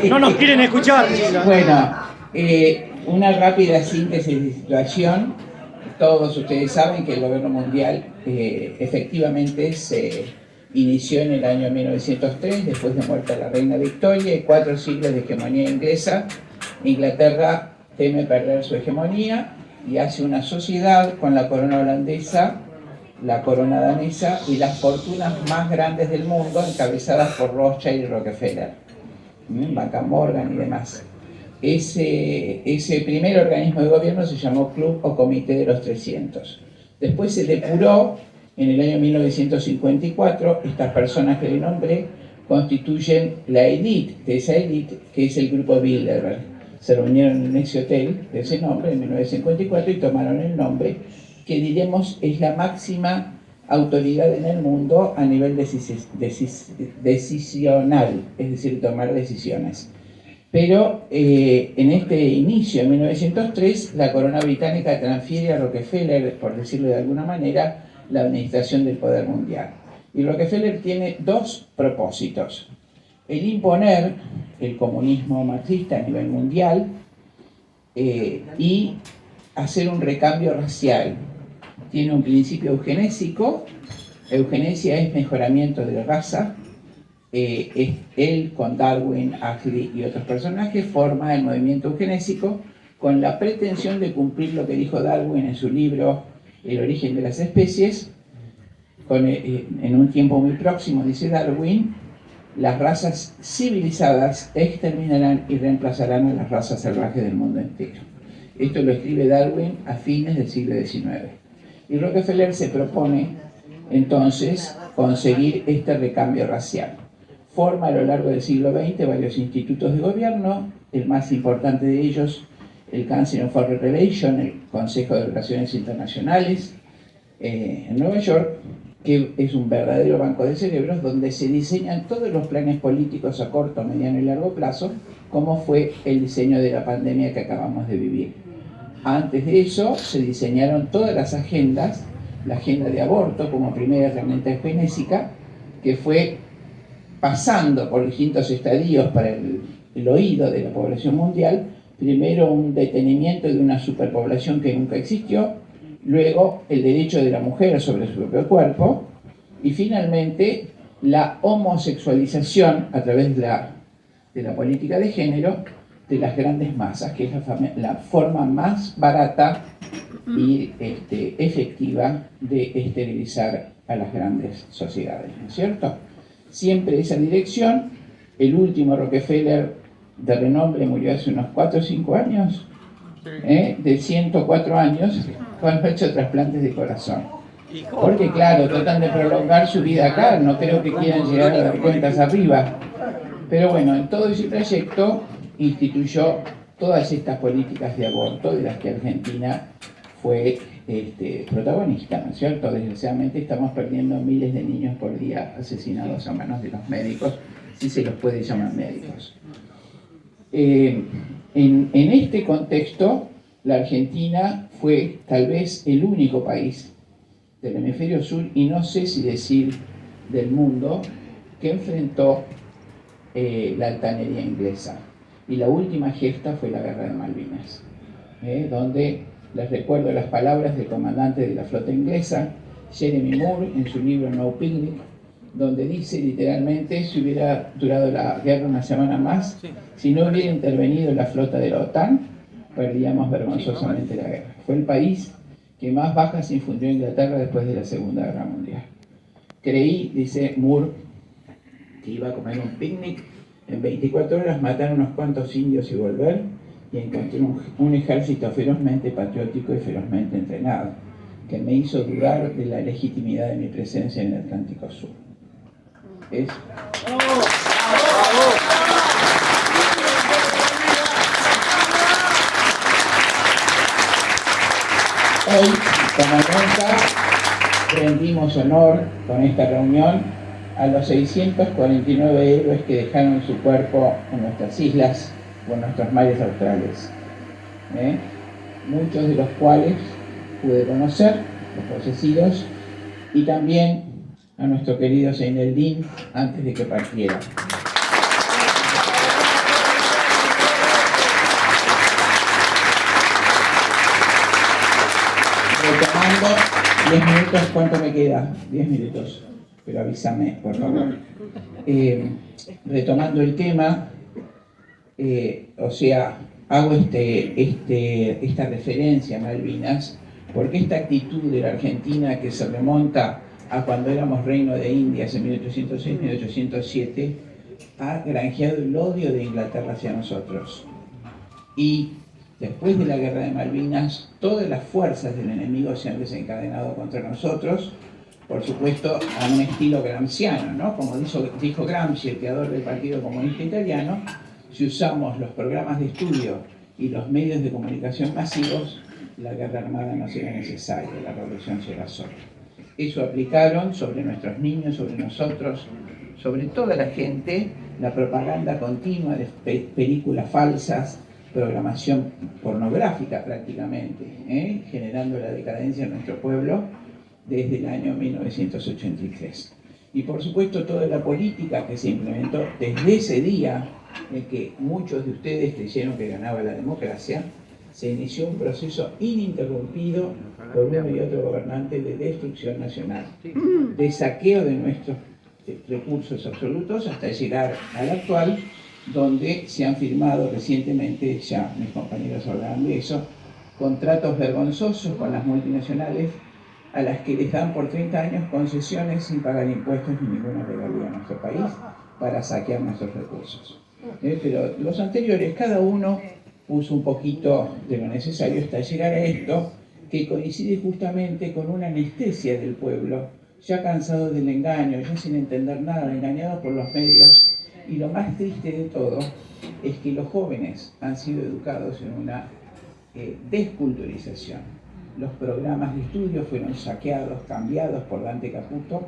No nos quieren escuchar. Bueno, una rápida síntesis de situación. Todos ustedes saben que el gobierno mundial efectivamente se inició en el año 1903, después de muerta la reina Victoria y 4 siglos de hegemonía inglesa. Inglaterra teme perder su hegemonía y hace una sociedad con la corona holandesa, la corona danesa y las fortunas más grandes del mundo, encabezadas por Rothschild y Rockefeller, Banca Morgan y demás. Ese primer organismo de gobierno se llamó Club o Comité de los 300. Después se depuró en el año 1954. Estas personas que le nombré constituyen la élite de esa élite, que es el grupo Bilderberg. Se reunieron en ese hotel de ese nombre en 1954 y tomaron el nombre, que diremos es la máxima autoridad en el mundo a nivel decisional, es decir, tomar decisiones. Pero en este inicio, en 1903, la corona británica transfiere a Rockefeller, por decirlo de alguna manera, la administración del poder mundial. Y Rockefeller tiene 2 propósitos: el imponer el comunismo marxista a nivel mundial y hacer un recambio racial. Tiene un principio eugenésico. Eugenesia es mejoramiento de la raza. Él, con Darwin, Huxley y otros personajes, forma el movimiento eugenésico con la pretensión de cumplir lo que dijo Darwin en su libro El origen de las especies. En un tiempo muy próximo, dice Darwin, las razas civilizadas exterminarán y reemplazarán a las razas salvajes del mundo entero. Esto lo escribe Darwin a fines del siglo XIX. Y Rockefeller se propone entonces conseguir este recambio racial. Forma a lo largo del siglo XX varios institutos de gobierno, el más importante de ellos, el Council on Foreign Relations, el Consejo de Relaciones Internacionales, en Nueva York, que es un verdadero banco de cerebros donde se diseñan todos los planes políticos a corto, mediano y largo plazo, como fue el diseño de la pandemia que acabamos de vivir. Antes de eso se diseñaron todas las agendas, la agenda de aborto como primera herramienta eugenésica, que fue pasando por distintos estadios para el oído de la población mundial. Primero un detenimiento de una superpoblación que nunca existió, luego el derecho de la mujer sobre su propio cuerpo y finalmente la homosexualización a través de la política de género de las grandes masas, que es la forma más barata y efectiva de esterilizar a las grandes sociedades, ¿no es cierto? Siempre esa dirección. El último Rockefeller de renombre murió hace unos 4 o 5 años, de 104 años, cuando ha hecho trasplantes de corazón. Porque claro, tratan de prolongar su vida acá, no creo que quieran llegar a dar cuentas arriba. Pero bueno, en todo ese trayecto instituyó todas estas políticas de aborto de las que Argentina fue protagonista, ¿no es cierto? Desgraciadamente estamos perdiendo miles de niños por día asesinados a manos de los médicos, si se los puede llamar médicos. En este contexto, la Argentina fue tal vez el único país del hemisferio sur, y no sé si decir del mundo, que enfrentó la altanería inglesa. Y la última gesta fue la Guerra de Malvinas, donde les recuerdo las palabras del comandante de la flota inglesa, Jeremy Moore, en su libro No Picnic, donde dice literalmente: si hubiera durado la guerra una semana más, si no hubiera intervenido la flota de la OTAN, perdíamos vergonzosamente la guerra. Fue el país que más bajas infundió a Inglaterra después de la Segunda Guerra Mundial. Creí, dice Moore, que iba a comer un picnic, en 24 horas matar unos cuantos indios y volver, y encontré un ejército ferozmente patriótico y ferozmente entrenado, que me hizo dudar de la legitimidad de mi presencia en el Atlántico Sur. Hoy, como nunca, rendimos honor con esta reunión a los 649 héroes que dejaron su cuerpo en nuestras islas o en nuestros mares australes, muchos de los cuales pude conocer, los fallecidos, y también a nuestro querido Zaineldin antes de que partiera. 10 minutos, ¿cuánto me queda? 10 minutos, pero avísame, por favor. Retomando el tema, o sea, hago esta referencia a Malvinas, porque esta actitud de la Argentina que se remonta a cuando éramos reino de Indias en 1806-1807, ha granjeado el odio de Inglaterra hacia nosotros. Y después de la guerra de Malvinas, todas las fuerzas del enemigo se han desencadenado contra nosotros, por supuesto a un estilo gramsciano, ¿no? Como dijo Gramsci, el creador del Partido Comunista Italiano, si usamos los programas de estudio y los medios de comunicación masivos, la guerra armada no será necesaria, la revolución será sola. Eso aplicaron sobre nuestros niños, sobre nosotros, sobre toda la gente, la propaganda continua de películas falsas, programación pornográfica prácticamente, generando la decadencia en nuestro pueblo desde el año 1983. Y por supuesto toda la política que se implementó desde ese día en que muchos de ustedes creyeron que ganaba la democracia, se inició un proceso ininterrumpido por uno y otro gobernante de destrucción nacional, de saqueo de nuestros recursos absolutos hasta llegar al actual, donde se han firmado recientemente, ya mis compañeros hablaban de eso, contratos vergonzosos con las multinacionales a las que les dan por 30 años concesiones sin pagar impuestos ni ninguna regalía a nuestro país para saquear nuestros recursos. Pero los anteriores, cada uno puso un poquito de lo necesario hasta llegar a esto, que coincide justamente con una anestesia del pueblo, ya cansado del engaño, ya sin entender nada, engañado por los medios. Y lo más triste de todo es que los jóvenes han sido educados en una desculturización. Los programas de estudio fueron saqueados, cambiados por Dante Caputo.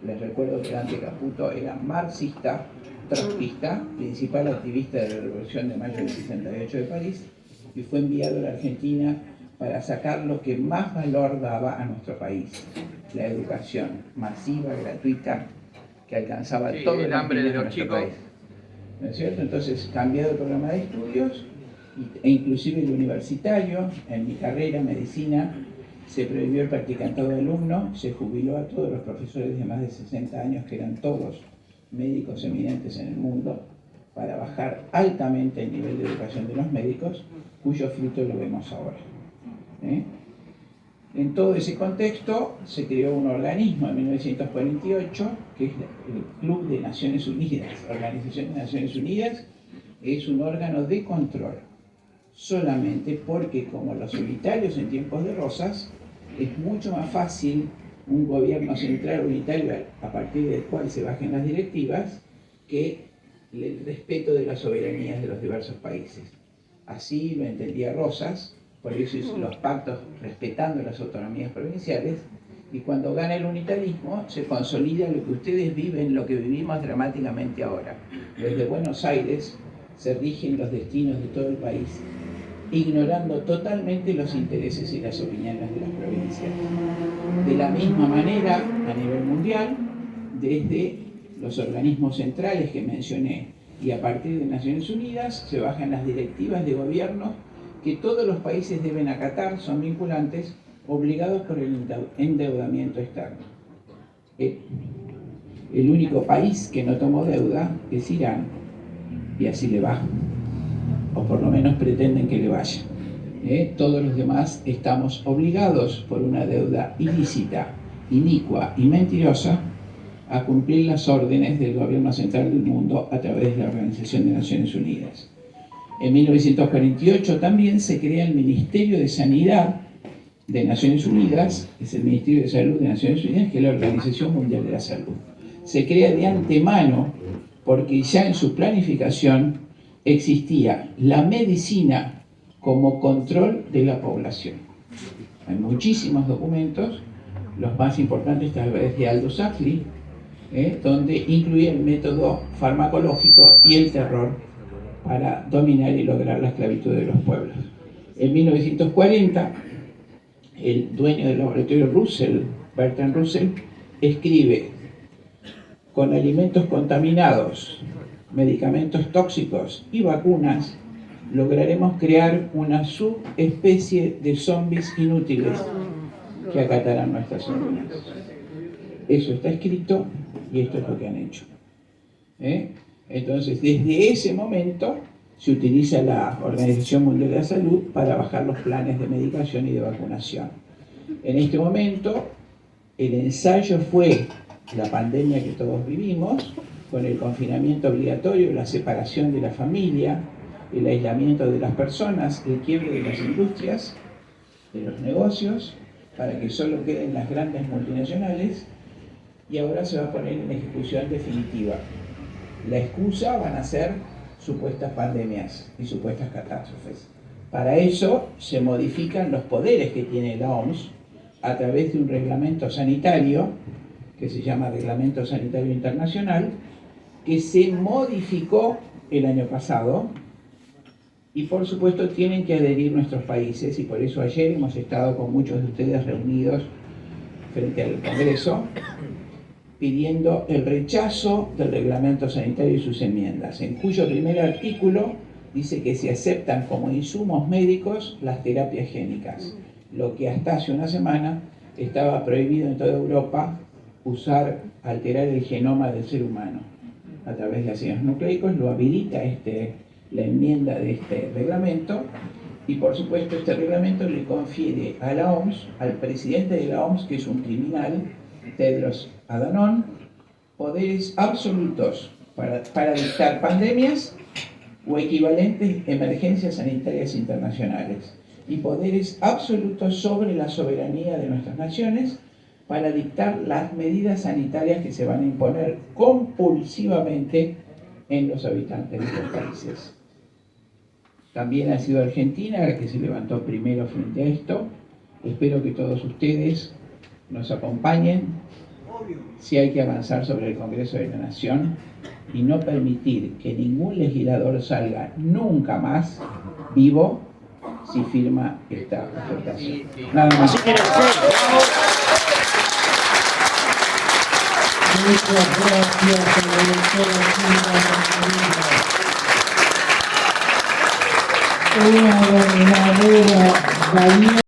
Les recuerdo que Dante Caputo era marxista, trotskista, principal activista de la Revolución de Mayo del 68 de París, y fue enviado a la Argentina para sacar lo que más valor daba a nuestro país, la educación masiva, gratuita, que alcanzaba todo el hambre de los chicos. País. ¿No es cierto? Entonces, cambiado el programa de estudios, e inclusive el universitario, en mi carrera, medicina, se prohibió el practicantado de alumno, se jubiló a todos los profesores de más de 60 años, que eran todos médicos eminentes en el mundo, para bajar altamente el nivel de educación de los médicos, cuyo fruto lo vemos ahora. En todo ese contexto se creó un organismo en 1948, que es el Club de Naciones Unidas. La Organización de Naciones Unidas es un órgano de control, solamente porque, como los unitarios en tiempos de Rosas, es mucho más fácil un gobierno central unitario a partir del cual se bajen las directivas que el respeto de las soberanías de los diversos países. Así lo entendía Rosas, por eso hizo los pactos respetando las autonomías provinciales, y cuando gana el unitarismo se consolida lo que ustedes viven, lo que vivimos dramáticamente ahora. Desde Buenos Aires se rigen los destinos de todo el país, ignorando totalmente los intereses y las opiniones de las provincias. De la misma manera, a nivel mundial, desde los organismos centrales que mencioné y a partir de Naciones Unidas, se bajan las directivas de gobierno que todos los países deben acatar, son vinculantes, obligados por el endeudamiento externo. El único país que no tomó deuda es Irán, y así le va, o por lo menos pretenden que le vaya. Todos los demás estamos obligados por una deuda ilícita, inicua y mentirosa a cumplir las órdenes del gobierno central del mundo a través de la Organización de Naciones Unidas. En 1948 también se crea el Ministerio de Sanidad de Naciones Unidas, es el Ministerio de Salud de Naciones Unidas, que es la Organización Mundial de la Salud. Se crea de antemano porque ya en su planificación existía la medicina como control de la población. Hay muchísimos documentos, los más importantes tal vez de Aldous Huxley, donde incluía el método farmacológico y el terror para dominar y lograr la esclavitud de los pueblos. En 1940, el dueño del laboratorio Russell, Bertrand Russell, escribe: con alimentos contaminados, medicamentos tóxicos y vacunas, lograremos crear una subespecie de zombies inútiles que acatarán nuestras órdenes. Eso está escrito y esto es lo que han hecho. Entonces, desde ese momento se utiliza la Organización Mundial de la Salud para bajar los planes de medicación y de vacunación. En este momento, el ensayo fue la pandemia que todos vivimos, con el confinamiento obligatorio, la separación de la familia, el aislamiento de las personas, el quiebre de las industrias, de los negocios, para que solo queden las grandes multinacionales, y ahora se va a poner en ejecución definitiva. La excusa van a ser supuestas pandemias y supuestas catástrofes. Para eso se modifican los poderes que tiene la OMS a través de un reglamento sanitario, que se llama Reglamento Sanitario Internacional, que se modificó el año pasado, y por supuesto tienen que adherir nuestros países, y por eso ayer hemos estado con muchos de ustedes reunidos frente al Congreso, pidiendo el rechazo del reglamento sanitario y sus enmiendas, en cuyo primer artículo dice que se aceptan como insumos médicos las terapias génicas, lo que hasta hace una semana estaba prohibido en toda Europa alterar el genoma del ser humano a través de ácidos nucleicos. Lo habilita la enmienda de este reglamento, y por supuesto este reglamento le confiere a la OMS, al presidente de la OMS, que es un criminal, Tedros Adhanom, poderes absolutos para dictar pandemias o equivalentes emergencias sanitarias internacionales, y poderes absolutos sobre la soberanía de nuestras naciones para dictar las medidas sanitarias que se van a imponer compulsivamente en los habitantes de los países. También ha sido Argentina la que se levantó primero frente a esto. Espero que todos ustedes nos acompañen si hay que avanzar sobre el Congreso de la Nación y no permitir que ningún legislador salga nunca más vivo si firma esta ofertación. Nada más. Muchas gracias a la doctora Silvia Una verdadera